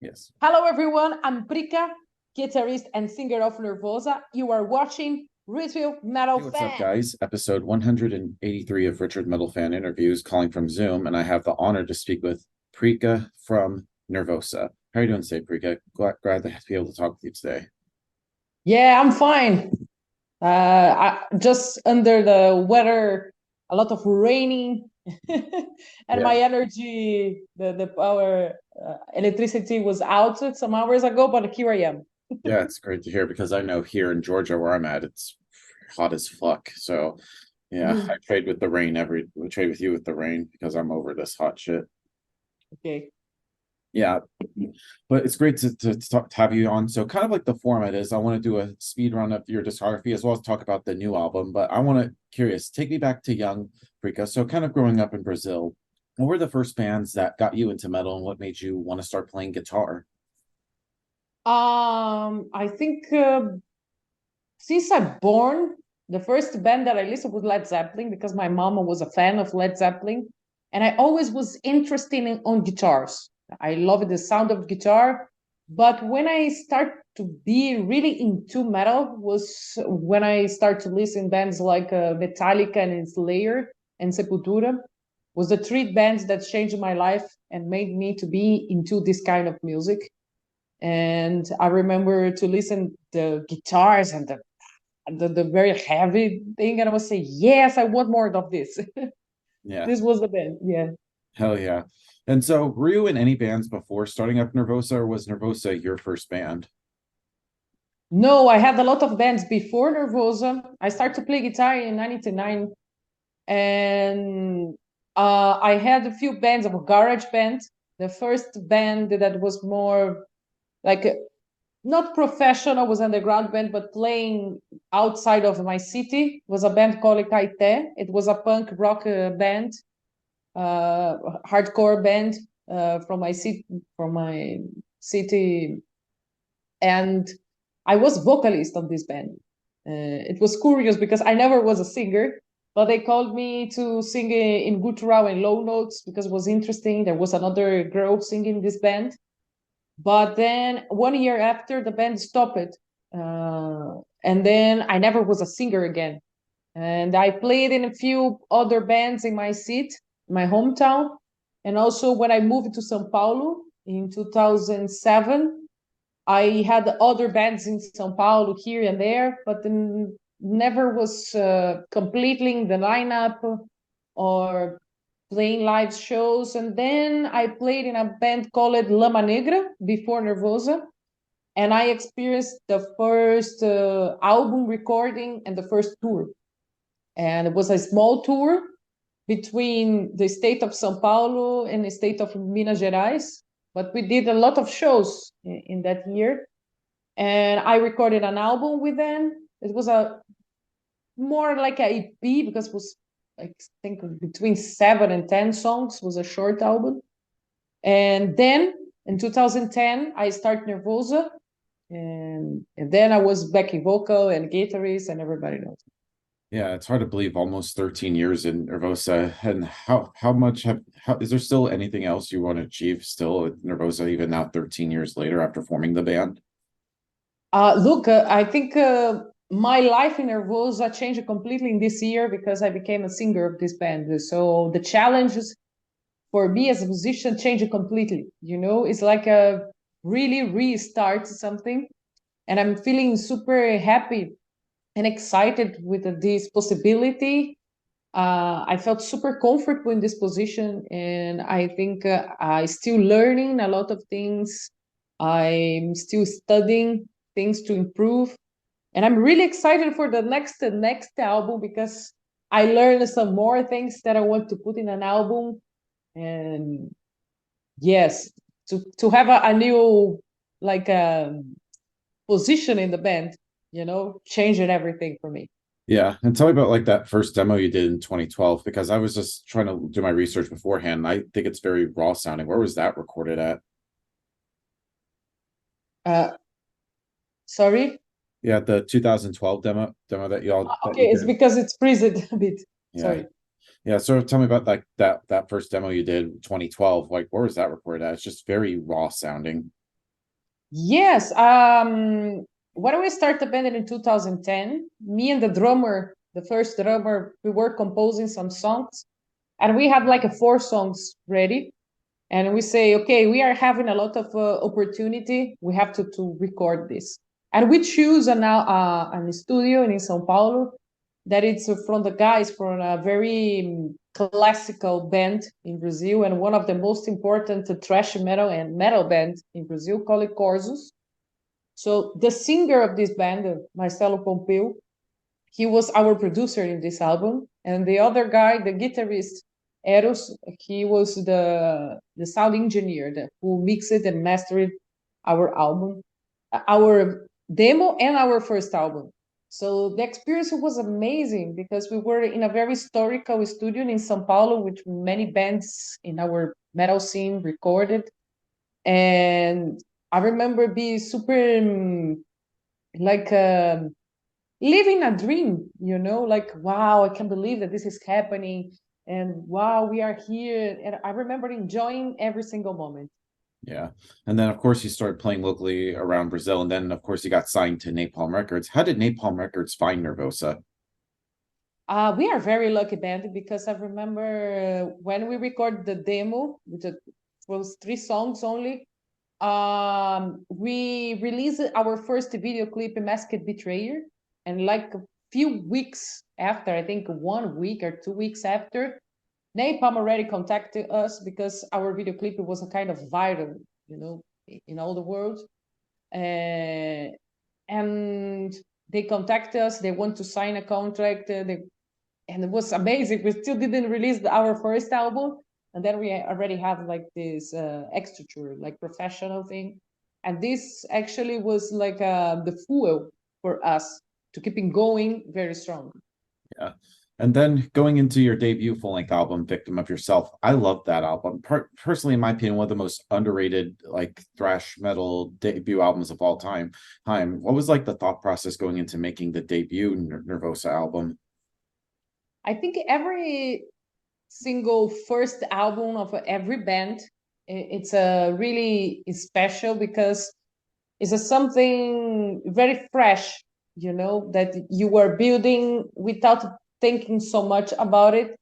Yes. Hello, everyone. I'm Prika, guitarist and singer of Nervosa. You are watching Metal Hey, what's up, Fan. guys? Episode 183 of Richard Metal Fan Interviews, calling from Zoom, and I have the honor to speak with Prika from Nervosa. How are you doing today, Prika? Glad to be able to talk with you today. Yeah, I'm fine. I just under the weather, a lot of raining, and Yeah. my energy, the power, electricity was out some hours ago, but here I am. Yeah, it's great to hear because I know here in Georgia where I'm at, it's hot as fuck. So yeah, I trade with the rain we trade with you with the rain because I'm over this hot shit. Okay. Yeah, but it's great to have you on. So kind of like the format is I want to do a speed run of your discography as well as talk about the new album. But I want to curious, take me back to young Prika. So kind of growing up in Brazil, what were the first bands that got you into metal and what made you want to start playing guitar? I think since I'm born, the first band that I listened was Led Zeppelin because my mama was a fan of Led Zeppelin, and I always was interested on guitars. I love the sound of guitar, but when I start to be really into metal was when I start to listen bands like Metallica and Slayer and Sepultura. Was the three bands that changed my life and made me to be into this kind of music. And I remember to listen the guitars and the very heavy thing, and I was saying, yes, I want more of this. Yeah, This was the band. Yeah. hell yeah. And so were you in any bands before starting up Nervosa or was Nervosa your first band? No, I had a lot of bands before Nervosa. I started to play guitar in 1999, and I had a few bands of a garage band. The first band that was more like not professional, was underground band, but playing outside of my city was a band called Caeté. It was a punk rock band, hardcore band from my city, and I was vocalist of this band. It was curious because I never was a singer, but they called me to sing in guttural and low notes because it was interesting. There was another girl singing this band, but then 1 year after the band stopped, and then I never was a singer again. And I played in a few other bands in my city, my hometown. And also when I moved to São Paulo in 2007, I had other bands in São Paulo here and there, but then never was completing the lineup or playing live shows. And then I played in a band called Lama Negra before Nervosa. And I experienced the first album recording and the first tour. And it was a small tour between the state of São Paulo and the state of Minas Gerais. But we did a lot of shows in that year. And I recorded an album with them. It was a more like a EP because it was, I think, between 7 and 10 songs. It was a short album. And then in 2010, I started Nervosa. And then I was backing vocal and guitarist, and everybody knows. Yeah, it's hard to believe almost 13 years in Nervosa. And how much how is there still anything else you want to achieve still at Nervosa even now 13 years later after forming the band? Look, I think my life in Nervosa changed completely in this year because I became a singer of this band. So the challenges for me as a musician changed completely. It's like a really restart something, and I'm feeling super happy and excited with this possibility. I felt super comfortable in this position, and I think I still learning a lot of things. I'm still studying things to improve, and I'm really excited for the next album because I learned some more things that I want to put in an album. And yes, to have a new like position in the band, changing everything for me. Yeah, and tell me about like that first demo you did in 2012 because I was just trying to do my research beforehand. I think it's very raw sounding. Where was that recorded at? Uh, Sorry. Yeah, the 2012 demo that Okay, you it's did. because it's freezed a bit. Yeah. Sorry. Yeah, so tell me about like that first demo you did 2012. Like where was that recorded at? It's just very raw sounding. Yes. When we started the band in 2010, me and the drummer, the first drummer, we were composing some songs, and we had like 4 songs ready. And we say, okay, we are having a lot of opportunity. We have to record this, and we choose a studio in São Paulo that it's from the guys from a very classical band in Brazil, and one of the most important thrash metal and metal band in Brazil called Corsos. So the singer of this band, Marcelo Pompeu, he was our producer in this album, and the other guy, the guitarist Eros, he was the sound engineer who mixed it and mastered our album, our demo and our first album. So the experience was amazing because we were in a very historical studio in São Paulo, which many bands in our metal scene recorded. And I remember being super like living a dream, like, wow, I can't believe that this is happening. And wow, we are here. And I remember enjoying every single moment. Yeah. And then, of course, you started playing locally around Brazil. And then, of course, you got signed to Napalm Records. How did Napalm Records find Nervosa? We are very lucky band because I remember when we recorded the demo, which was 3 songs only. We released our first video clip, Masked Betrayer, and like a few weeks after, I think 1 week or 2 weeks after, Napalm already contacted us because our video clip was a kind of viral, in all the world. And they contacted us. They want to sign a contract. And it was amazing. We still didn't release our first album, and then we already have like this extra tour, like professional thing. And this actually was like the fuel for us to keeping going very strong. Yeah. And then going into your debut full-length album, Victim of Yourself, I love that album. Personally, in my opinion, one of the most underrated like thrash metal debut albums of all time. What was like the thought process going into making the debut Nervosa album? I think every single first album of every band, it's a really special because it's something very fresh, that you were building without thinking so much about it.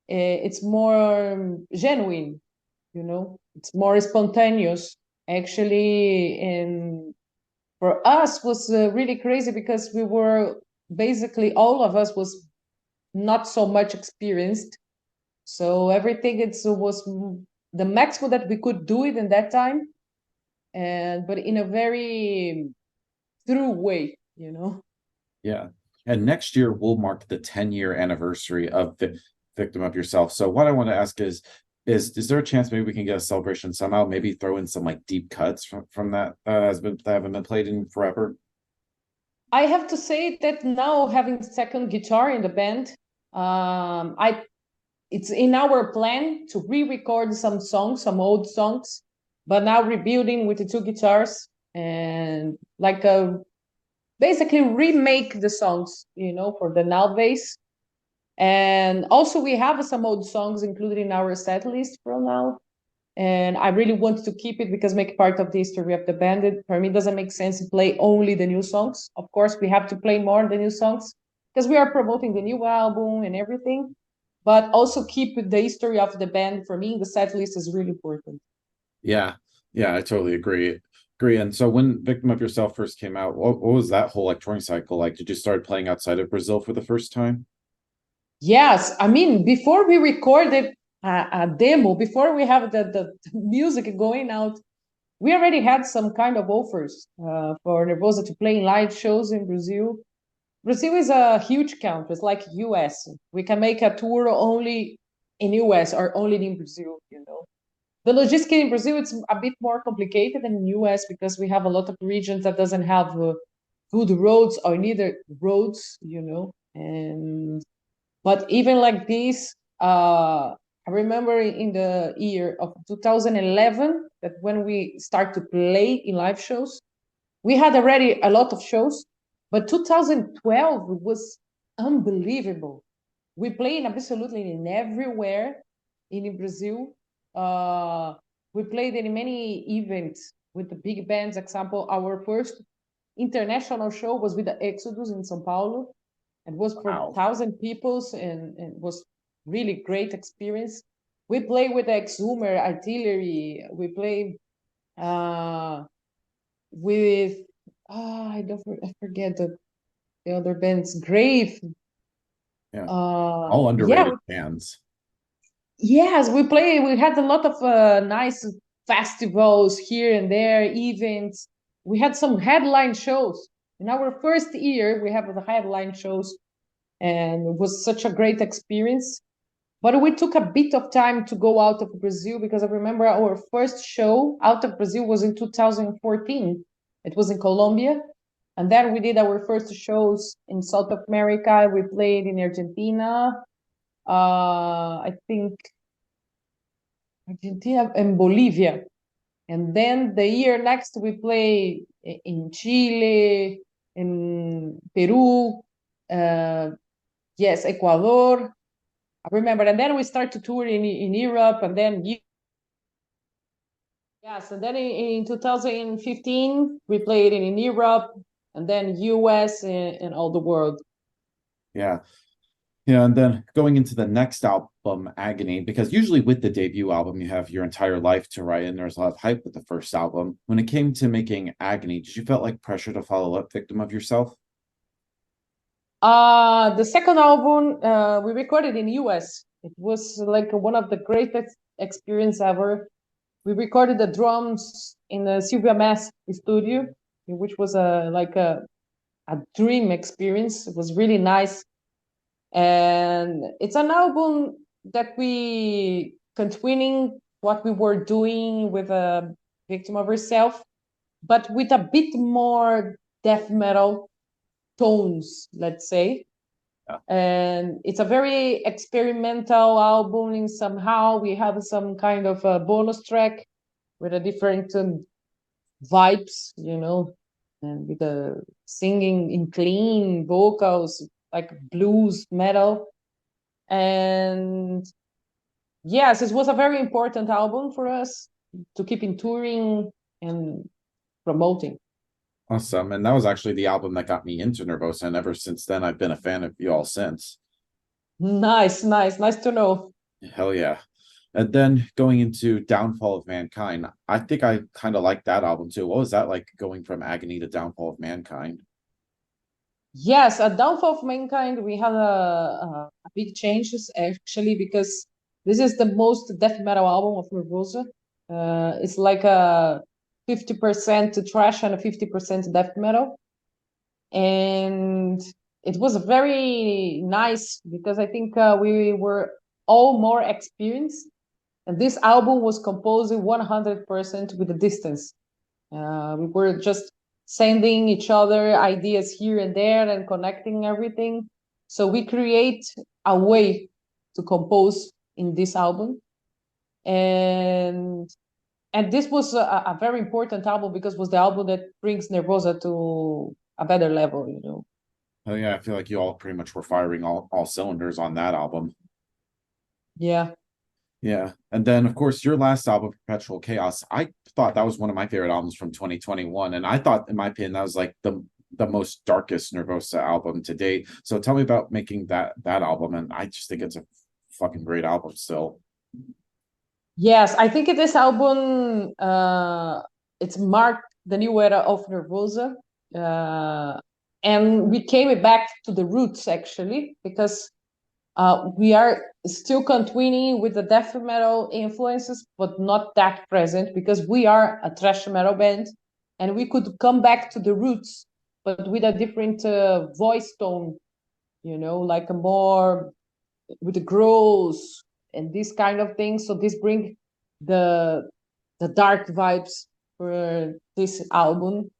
It's more genuine, it's more spontaneous actually. And for us was really crazy because we were basically all of us was not so much experienced, so everything was the maximum that we could do it in that time, and but in a very true way, Yeah. And next year will mark the 10-year anniversary of the Victim of Yourself. So what I want to ask is there a chance maybe we can get a celebration somehow? Maybe throw in some like deep cuts from that that haven't been played in forever. I have to say that now having second guitar in the band, I it's in our plan to re-record some songs, some old songs, but now rebuilding with the 2 guitars and like basically remake the songs, for the nowadays. And also we have some old songs included in our set list from now. And I really want to keep it because make part of the history of the band. For me, it doesn't make sense to play only the new songs. Of course, we have to play more the new songs because we are promoting the new album and everything. But also keep the history of the band. For me, the set list is really important. Yeah. Yeah, I totally agree. And so when Victim of Yourself first came out, what was that whole like touring cycle like? Did you start playing outside of Brazil for the first time? Yes, I mean, before we recorded a demo, before we have the music going out, we already had some kind of offers for Nervosa to play in live shows in Brazil. Brazil is a huge country. It's like US. We can make a tour only in US or only in Brazil. The logistics in Brazil, it's a bit more complicated than in US because we have a lot of regions that doesn't have good roads or neither roads. And but even like this, I remember in the year of 2011 that when we start to play in live shows, we had already a lot of shows, but 2012 was unbelievable. We played absolutely in everywhere in Brazil. We played in many events with the big bands. Example, our first international show was with the Exodus in São Paulo. It was for Wow. 1,000 people, and it was really great experience. We play with Exhumer, Artillery. We play with I forget the other bands. Grave. Yeah. All Yeah, underrated bands. yes, we play. We had a lot of nice festivals here and there, events. We had some headline shows. In our first year, we have the headline shows, and it was such a great experience. But we took a bit of time to go out of Brazil because I remember our first show out of Brazil was in 2014. It was in Colombia. And then we did our first shows in South America. We played in Argentina, I think Argentina and Bolivia. And then the year next, we play in Chile, in Peru, yes, Ecuador. I remember. And then we start to tour in Europe, and then yes, and then in 2015 we played in Europe, and then US and all the world. Yeah. Yeah, and then going into the next album, Agony, because usually with the debut album, you have your entire life to write, and there's a lot of hype with the first album. When it came to making Agony, did you felt like pressure to follow up Victim of Yourself? The second album we recorded in US. It was like one of the greatest experience ever. We recorded the drums in the Sylvia Mass studio, which was a dream experience. It was really nice. And it's an album that we continuing what we were doing with a Victim of Herself, but with a bit more death metal tones, let's say. Yeah. And it's a very experimental album. And somehow we have some kind of a bonus track with a different vibes, and with the singing in clean vocals, like blues metal. And yes, it was a very important album for us to keep in touring and promoting. Awesome. And that was actually the album that got me into Nervosa. And ever since then, I've been a fan of you all since. Nice, nice to know. Hell yeah. And then going into Downfall of Mankind, I think I kind of like that album too. What was that like going from Agony to Downfall of Mankind? Yes, at Downfall of Mankind, we had a big changes actually because this is the most death metal album of Nervosa. It's like a 50% trash and a 50% death metal. And it was very nice because I think we were all more experienced. And this album was composed 100% with the distance. We were just sending each other ideas here and there and connecting everything. So we create a way to compose in this album. And this was a very important album because it was the album that brings Nervosa to a better level. Oh yeah, I feel like you all pretty much were firing all cylinders on that album. Yeah. Yeah. And then of course your last album, Perpetual Chaos, I thought that was one of my favorite albums from 2021. And I thought, in my opinion, that was like the most darkest Nervosa album to date. So tell me about making that album. And I just think it's a fucking great album still. Yes, I think this album it's marked the new era of Nervosa. And we came back to the roots actually because we are still continuing with the death metal influences, but not that present because we are a thrash metal band, and we could come back to the roots, but with a different voice tone, like a more with the growls and this kind of thing. So this bring the dark vibes for this album.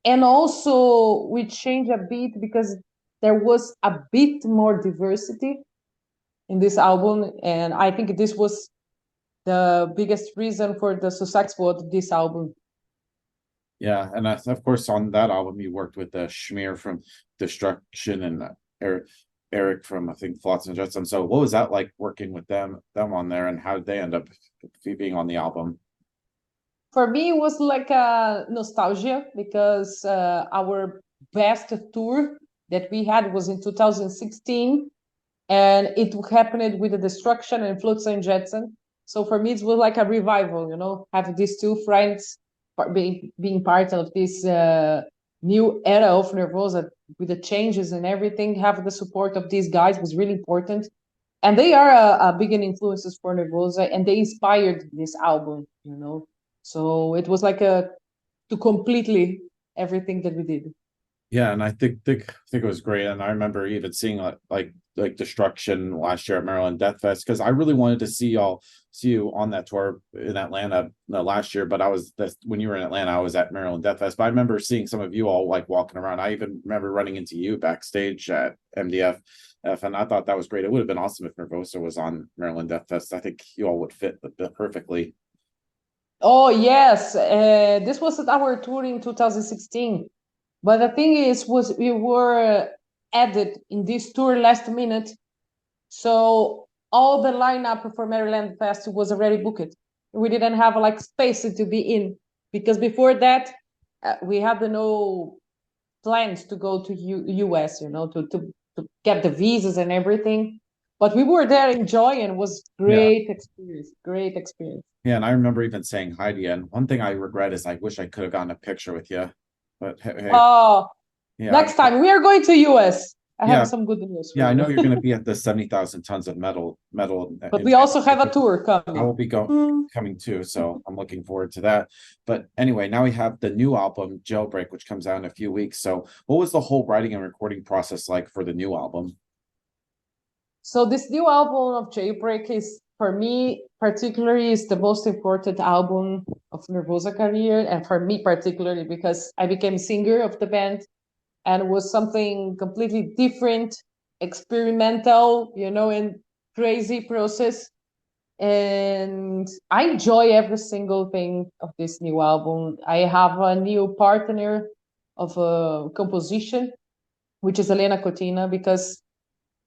And also we changed a bit because there was a bit more diversity in this album, and I think this was the biggest reason for the successful of this album. Yeah, and of course on that album you worked with Schmear from Destruction and Eric from I think Flotsam and Jetsam. So what was that like working with them on there, and how did they end up being on the album? For me, it was like a nostalgia because our best tour that we had was in 2016, and it happened with the Destruction and Flotsam and Jetsam. So for me, it was like a revival, you know, have these two friends being part of this new era of Nervosa with the changes and everything. Have the support of these guys was really important, and they are a big influences for Nervosa, and they inspired this album, you know. So it was like a to completely everything that we did. Yeah, and I think it was great. And I remember even seeing like Destruction last year at Maryland Death Fest, because I really wanted to see you on that tour in Atlanta last year. But when you were in Atlanta, I was at Maryland Death Fest. But I remember seeing some of you all like walking around. I even remember running into you backstage at MDF. And I thought that was great. It would have been awesome if Nervosa was on Maryland Death Fest. I think you all would fit perfectly. Oh yes, this was our tour in 2016. But the thing is, was we were added in this tour last minute, so all the lineup for Maryland Fest was already booked. We didn't have like space to be in because before that, we had no plans to go to US, you know, to get the visas and everything. But we were there enjoying. It was Yeah. great experience. Great experience. Yeah, and I remember even saying hi to you. And one thing I regret is I wish I could have gotten a picture with you. But hey, Oh, yeah, next time we are going to US. I have yeah, some good news yeah. for I know you. you're going to be at the 70,000 tons of metal. But we also have a tour I will coming. be coming too, so I'm looking forward to that. But anyway, now we have the new album Jailbreak, which comes out in a few weeks. So, what was the whole writing and recording process like for the new album? So this new album of Jailbreak is, for me, particularly is the most important album of Nervosa career, and for me particularly because I became singer of the band, and was something completely different, experimental, you know, and crazy process. And I enjoy every single thing of this new album. I have a new partner of a composition, which is Elena Cotina, because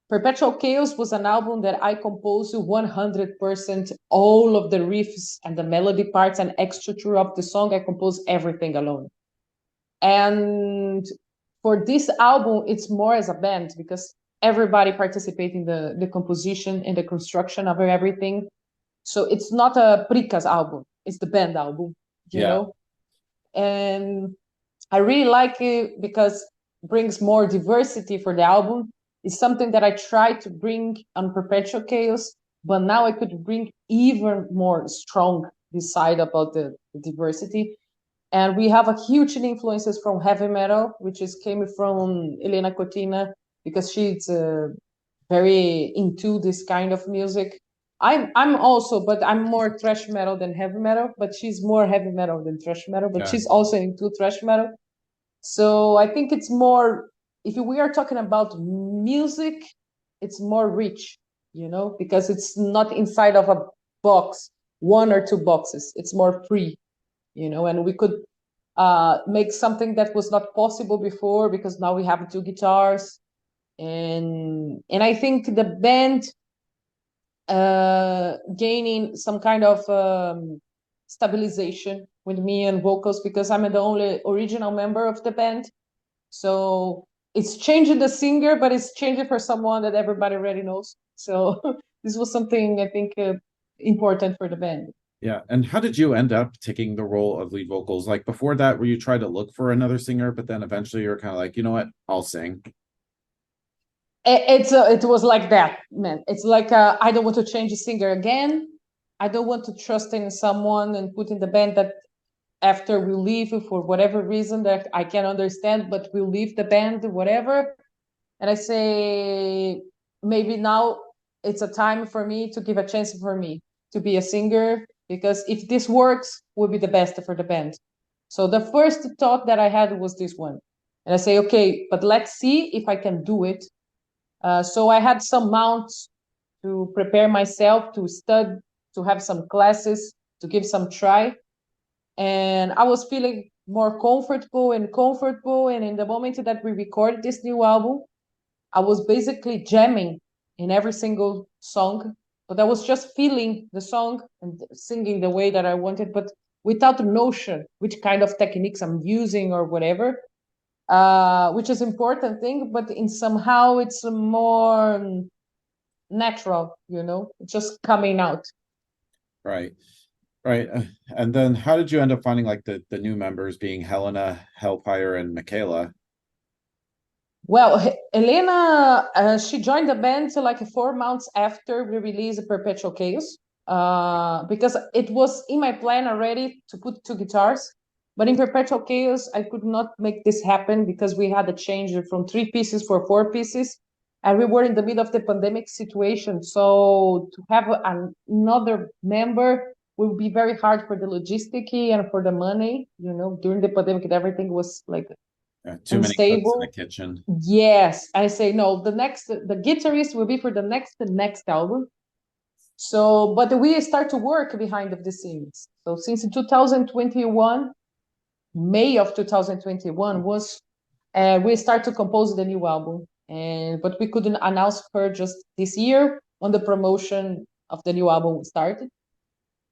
Perpetual Chaos was an album that I composed 100%, all of the riffs and the melody parts and extra of the song. I composed everything alone. And for this album, it's more as a band because everybody participates in the composition and the construction of everything. So it's not a Prika's album, it's the band album, you Yeah, know? And I really like it because it brings more diversity for the album. It's something that I tried to bring on Perpetual Chaos, but now I could bring even more strong this side about the diversity. And we have a huge influences from heavy metal, which is came from Elena Cortina because she's very into this kind of music. I'm also, but I'm more thrash metal than heavy metal. But she's more heavy metal than thrash metal. But yeah, she's also into thrash metal. So I think it's more. If we are talking about music, it's more rich, you know, because it's not inside of a box, one or two boxes. It's more free, you know, and we could make something that was not possible before because now we have two guitars, and I think the band gaining some kind of stabilization with me and vocals because I'm the only original member of the band. So it's changing the singer, but it's changing for someone that everybody already knows. So this was something I think important for the band. yeah. And how did you end up taking the role of lead vocals? Like before that, were you trying to look for another singer, but then eventually you're kind of like, you know what, I'll sing. It was like that, man. It's like I don't want to change a singer again. I don't want to trust in someone and put in the band that after we leave for whatever reason that I can understand, but we'll leave the band, whatever. And I say maybe now it's a time for me to give a chance for me to be a singer because if this works, will be the best for the band. So the first thought that I had was this one, and I say, okay, but let's see if I can do it. So I had some months to prepare myself to study, to have some classes, to give some try, and I was feeling more comfortable. And in the moment that we recorded this new album, I was basically jamming in every single song, but I was just feeling the song and singing the way that I wanted. But without notion which kind of techniques I'm using or whatever, which is important thing, but in somehow it's more natural, it's just coming out. Right. Right. And then how did you end up finding like the new members being Helena, Hellfire, and Michaela? Well, Elena, she joined the band like 4 months after we released Perpetual Chaos, because it was in my plan already to put 2 guitars. But in Perpetual Chaos, I could not make this happen because we had a change from 3 pieces for 4 pieces. And we were in the middle of the pandemic situation. So to have another member will be very hard for the logistic and for the money. During the pandemic, everything was like Too many cooks in the unstable. kitchen. Yes, I say no. The guitarist will be for the next album. So, but we start to work behind of the scenes. So since 2021, May of 2021 was, we start to compose the new album. But we couldn't announce her just this year when the promotion of the new album started.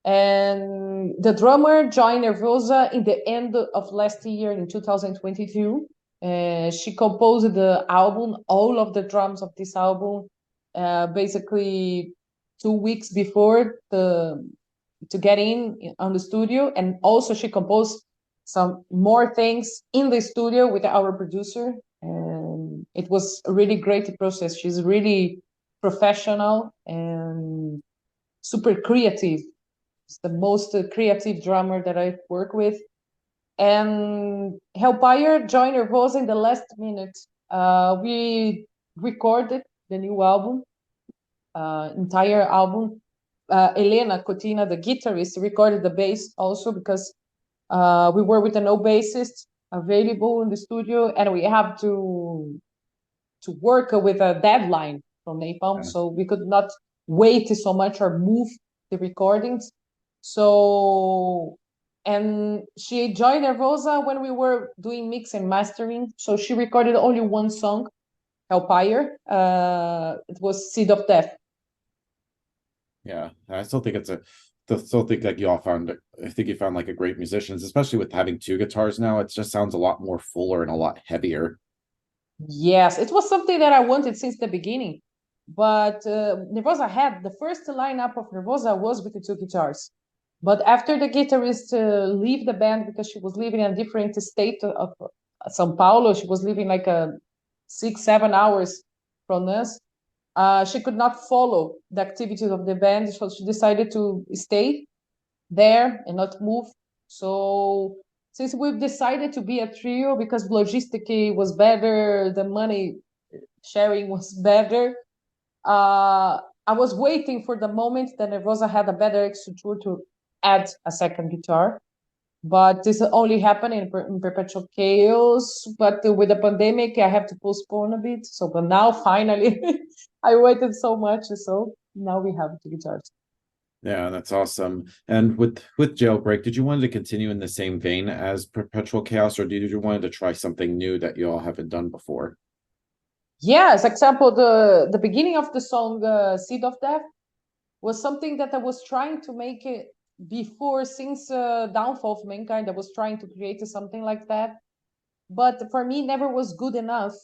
And the drummer joined Nervosa in the end of last year in 2022. She composed the album, all of the drums of this album, basically 2 weeks before to get in on the studio. And also she composed some more things in the studio with our producer. And it was a really great process. She's really professional and super creative. It's the most creative drummer that I work with. And Hellfire joined Nervosa in the last minute. We recorded the new album, entire album. Elena Cotina, the guitarist, recorded the bass also because we were with no bassist available in the studio, and we have to work with a deadline from Napalm, so we could not wait so much or move the recordings. So, and she joined Nervosa when we were doing mix and mastering. So she recorded only one song, Hellfire. It was Seed of Death. Yeah, I still think like you all found, I think you found like a great musicians, especially with having 2 guitars now. It just sounds a lot more fuller and a lot heavier. Yes, it was something that I wanted since the beginning. But Nervosa had the first lineup of Nervosa was with the 2 guitars. But after the guitarist leave the band because she was living in a different state of São Paulo, she was living like 6-7 hours from us. She could not follow the activities of the band, so she decided to stay there and not move. So since we've decided to be a trio because logistically was better, the money sharing was better, I was waiting for the moment that Nervosa had a better extra tour to add a second guitar. But this only happened in Perpetual Chaos. But with the pandemic, I have to postpone a bit. So, but now finally, I waited so much. So now we have 2 guitars. Yeah, that's awesome. And with Jailbreak, did you want to continue in the same vein as Perpetual Chaos, or did you want to try something new that you all haven't done before? Yes, example, the beginning of the song Seed of Death was something that I was trying to make it before, since Downfall of Mankind. I was trying to create something like that. But for me, never was good enough.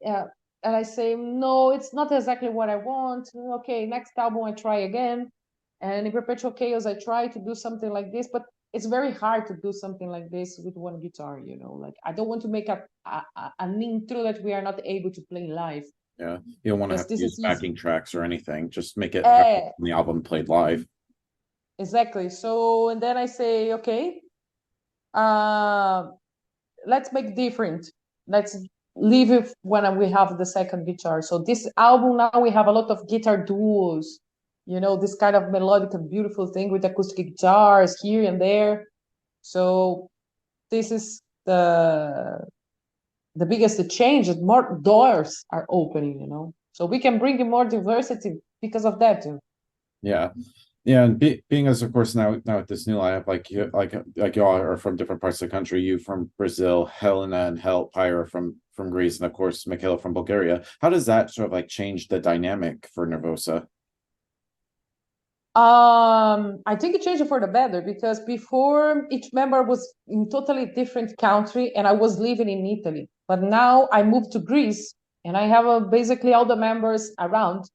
And I say, no, it's not exactly what I want. Okay, next album I try again. And in Perpetual Chaos, I try to do something like this, but it's very hard to do something like this with one guitar, like I don't want to make an intro that we are not able to play live. Yeah, you don't want to Because have to this use is backing easy. tracks or anything. Just make it have the album played live. Exactly. So, and then I say, okay, let's make different. Let's leave it when we have the second guitar. So this album now we have a lot of guitar duos, this kind of melodic and beautiful thing with acoustic guitars here and there. So this is the biggest change. More doors are opening. So we can bring in more diversity because of that too. Yeah. Yeah, and being as of course now at this new lineup, like y'all are from different parts of the country, you from Brazil, Helena and Hellfire from Greece, and of course Michaela from Bulgaria. How does that sort of like change the dynamic for Nervosa? I think it changed for the better because before each member was in totally different country and I was living in Italy. But now I moved to Greece and I have basically all the members around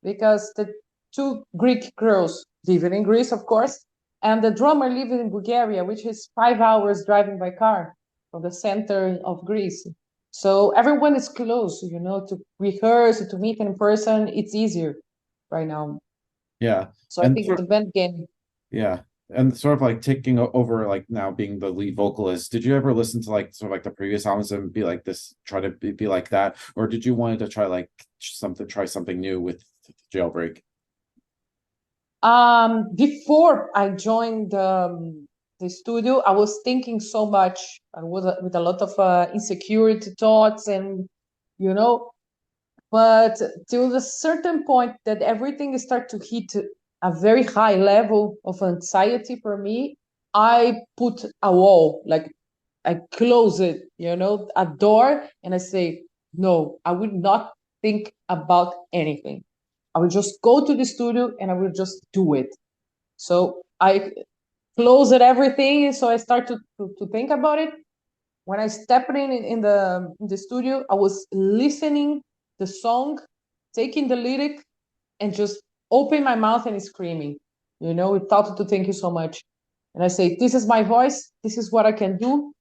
because the two Greek girls live in Greece, of course, and the drummer lives in Bulgaria, which is 5 hours driving by car from the center of Greece. So everyone is close, to rehearse, to meet in person. It's easier right now. Yeah. So I And think the band game. yeah. And sort of like taking over, like now being the lead vocalist, did you ever listen to like sort of like the previous albums and be like this, try to be like that? Or did you wanted to try like try something new with Jailbreak? Before I joined the studio, I was thinking so much. I was with a lot of insecurity thoughts, and you know, but till a certain point that everything start to hit a very high level of anxiety for me, I put a wall, like I close it, a door, and I say, no, I will not think about anything. I will just go to the studio and I will just do it. So I closed everything. So I start to think about it. When I stepped in the studio, I was listening the song, taking the lyric, and just open my mouth and screaming, without to thank you so much. And I say, this is my voice, this is what I can do,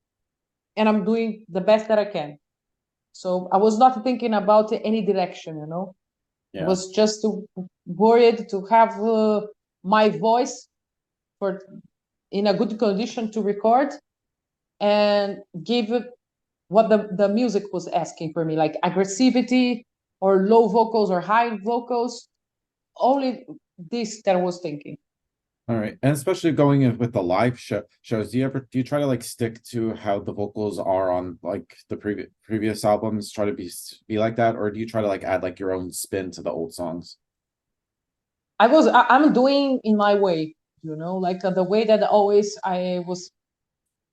and I'm doing the best that I can. So I was not thinking about any direction. I Yeah. was just worried to have my voice for in a good condition to record and give it what the music was asking for me, like aggressivity or low vocals or high vocals. Only this that I was thinking. All right. And especially going in with the live shows, do you try to like stick to how the vocals are on like the previous albums, try to be like that, or do you try to like add like your own spin to the old songs? I'm doing in my way, like the way that always I was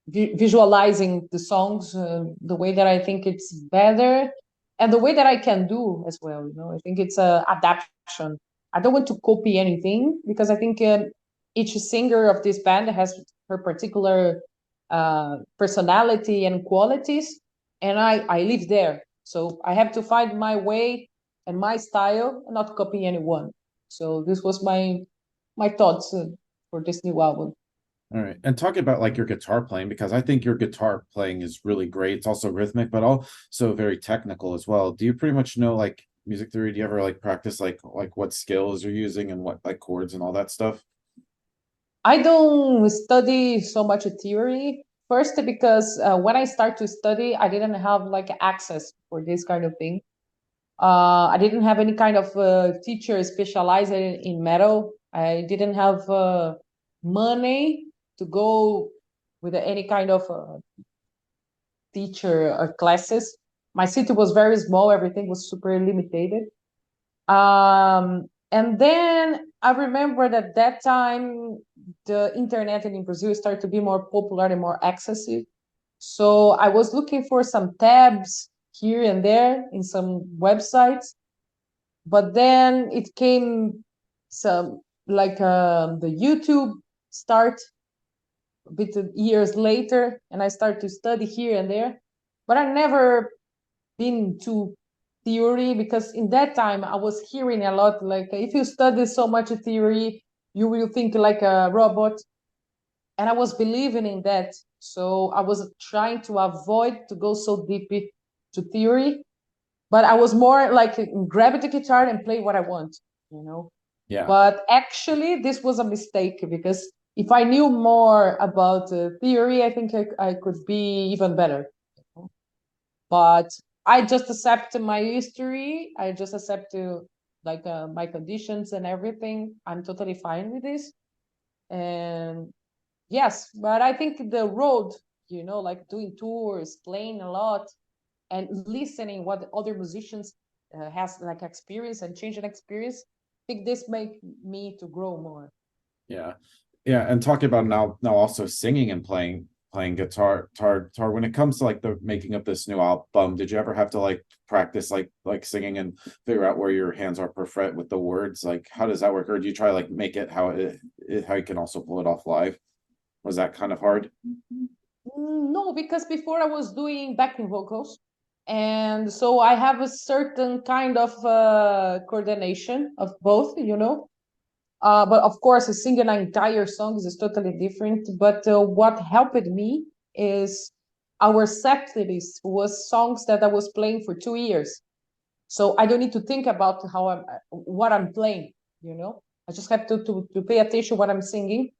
visualizing the songs, the way that I think it's better, and the way that I can do as well. I think it's a adaptation. I don't want to copy anything because I think each singer of this band has her particular personality and qualities, and I live there. So I have to find my way and my style, and not copy anyone. So this was my thoughts for this new album. All right. And talking about like your guitar playing, because I think your guitar playing is really great. It's also rhythmic, but also very technical as well. Do you pretty much know like music theory? Do you ever like practice like what skills you're using and what like chords and all that stuff? I don't study so much theory. First, because when I start to study, I didn't have like access for this kind of thing. I didn't have any kind of teacher specialized in metal. I didn't have money to go with any kind of teacher or classes. My city was very small. Everything was super limited. And then I remember that that time the internet in Brazil started to be more popular and more accessible. So I was looking for some tabs here and there in some websites, but then it came some like the YouTube start a bit of years later, and I started to study here and there, but I never been to theory because in that time I was hearing a lot like if you study so much theory you will think like a robot, and I was believing in that, so I was trying to avoid to go so deep to theory, but I was more like grab the guitar and play what I want. Yeah. But actually this was a mistake because if I knew more about theory, I think I could be even better. But I just accept my history. I just accept like my conditions and everything. I'm totally fine with this. And yes, but I think the road, like doing tours, playing a lot, and listening what other musicians has like experience and change an experience. I think this make me to grow more. Yeah. Yeah. And talking about now also singing and playing. playing guitar. When it comes to like the making of this new album, did you ever have to like practice like singing and figure out where your hands are per fret with the words? Like, how does that work? Or do you try like make it how you can also pull it off live? Was that kind of hard? No, because before I was doing backing vocals, and so I have a certain kind of coordination of both, you know. But of course, singing an entire song is totally different. But what helped me is our set list was songs that I was playing for 2 years. So I don't need to think about what I'm playing, you know. I just have to pay attention what I'm singing.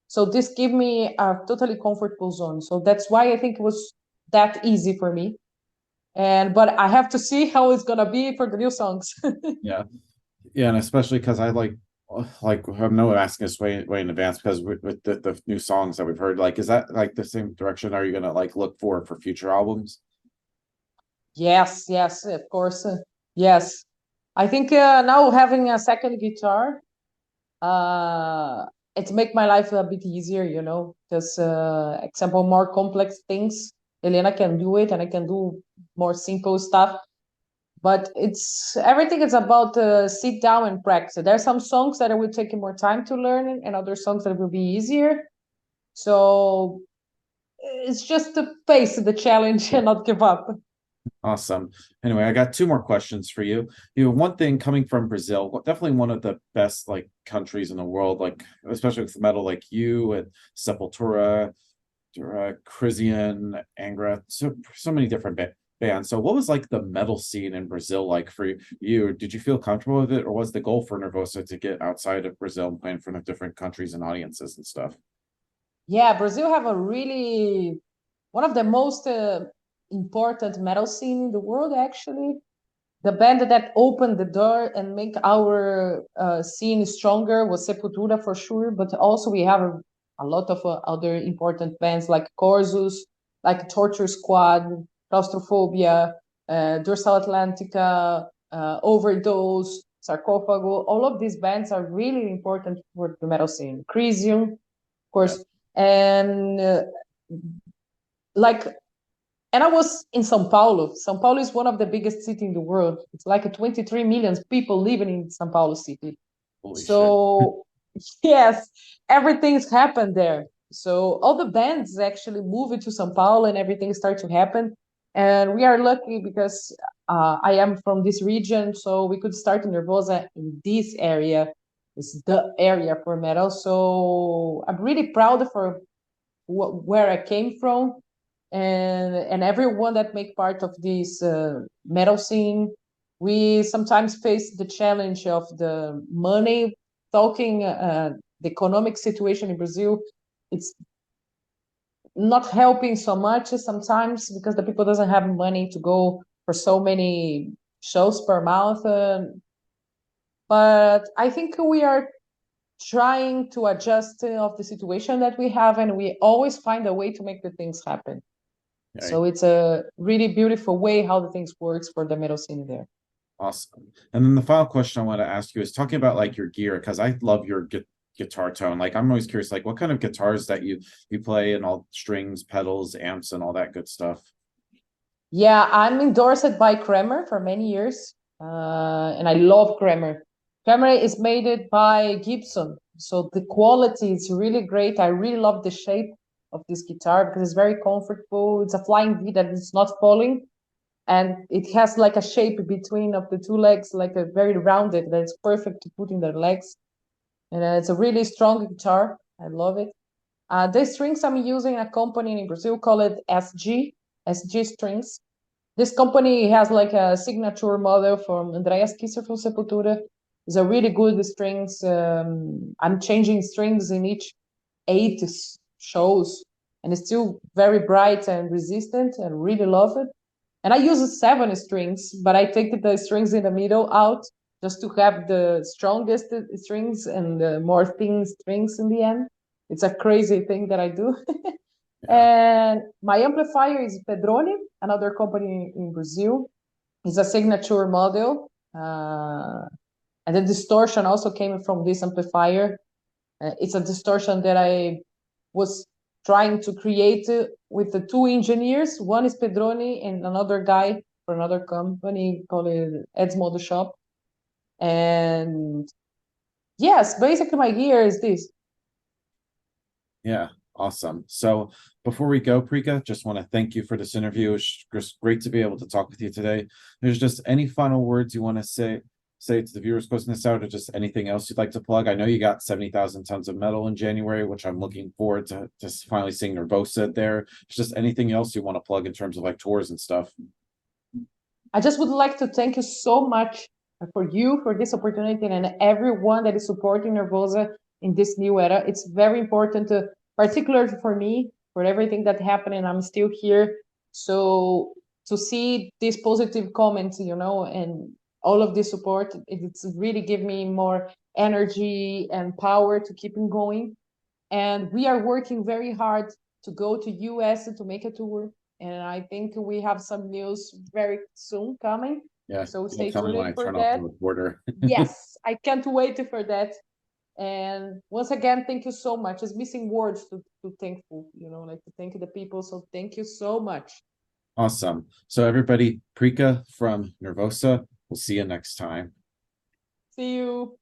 So this gave me a totally comfortable zone. So that's why I think it was that easy for me. But I have to see how it's gonna be for the new songs. Yeah. Yeah, and especially because I like I'm no asking this way in advance because with the new songs that we've heard, like is that like the same direction are you gonna like look for future albums? Yes, yes, of course. Yes. I think now having a second guitar, uh, it make my life a bit easier, you know, because example, more complex things, Elena can do it and I can do more simple stuff. But it's everything is about sit down and practice. There are some songs that I will take more time to learn and other songs that will be easier. So it's just to face the challenge and not give up. Awesome. Anyway, I got two more questions for you. You know, one thing coming from Brazil, definitely one of the best like countries in the world, like especially with metal, like you and Sepultura, Crisian, Angra, so many different bands. So, what was like the metal scene in Brazil like for you? Did you feel comfortable with it, or was the goal for Nervosa to get outside of Brazil and play in front of different countries and audiences and stuff? Yeah, Brazil have a really one of the most important metal scene in the world, actually. The band that opened the door and make our scene stronger was Sepultura for sure, but also we have a lot of other important bands like Corzus, like Torture Squad, Claustrophobia, Dorsal Atlantica, Overdose, Sarcophago. All of these bands are really important for the metal scene. Crisium, of Yeah. course, and like and I was in São Paulo. São Paulo is one of the biggest city in the world. It's like 23 million people living in São Paulo city. Holy shit. So yes, everything's happened there. So all the bands actually moved to São Paulo and everything started to happen. And we are lucky because I am from this region, so we could start Nervosa in this area. It's the area for metal. So I'm really proud for where I came from and everyone that make part of this metal scene. We sometimes face the challenge of the money. Talking the economic situation in Brazil, it's not helping so much sometimes because the people doesn't have money to go for so many shows per month. But I think we are trying to adjust of the situation that we have, and we always find a way to make the things happen. Right. So it's a really beautiful way how the things works for the metal scene there. Awesome. And then the final question I want to ask you is talking about like your gear because I love your guitar tone. Like I'm always curious, like what kind of guitars that you play and all strings, pedals, amps, and all that good stuff. Yeah, I'm endorsed by Kramer for many years, and I love Kramer. Kramer is made it by Gibson, so the quality is really great. I really love the shape of this guitar because it's very comfortable. It's a flying V that is not falling, and it has like a shape between of the two legs, like a very rounded that is perfect to put in the legs. And it's a really strong guitar. I love it. The strings I'm using a company in Brazil called SG Strings. This company has like a signature model from Andreas Kisser from Sepultura. It's a really good strings. I'm changing strings in each 8 shows, and it's still very bright and resistant, and really love it. And I use 7 strings, but I take the strings in the middle out just to have the strongest strings and the more thin strings in the end. It's a crazy thing that I do. Yeah. And my amplifier is Pedrone, another company in Brazil. It's a signature model. And the distortion also came from this amplifier. It's a distortion that I was trying to create with the two engineers. One is Pedroni and another guy for another company called Ed's Shop. And yes, basically my gear is this. Yeah, awesome. So before we go, Prika, just want to thank you for this interview. It's just great to be able to talk with you today. There's just any final words you want to say to the viewers closing this out, or just anything else you'd like to plug? I know you got 70,000 tons of metal in January, which I'm looking forward to just finally seeing Nervosa there. It's just anything else you want to plug in terms of like tours and stuff. I just would like to thank you so much for this opportunity and everyone that is supporting Nervosa in this new era. It's very important, particularly for me, for everything that happened, and I'm still here. So to see these positive comments, and all of this support, it's really give me more energy and power to keep on going. And we are working very hard to go to US to make a tour. And I think we have some news very soon coming. Yeah, So you'll stay tell me when tuned I for turn off that. the recorder. Yes, I can't wait for that. And once again, thank you so much. It's missing words to thankful, like to thank the people. So thank you so much. Awesome. So everybody, Prika from Nervosa, we'll see you next time. See you.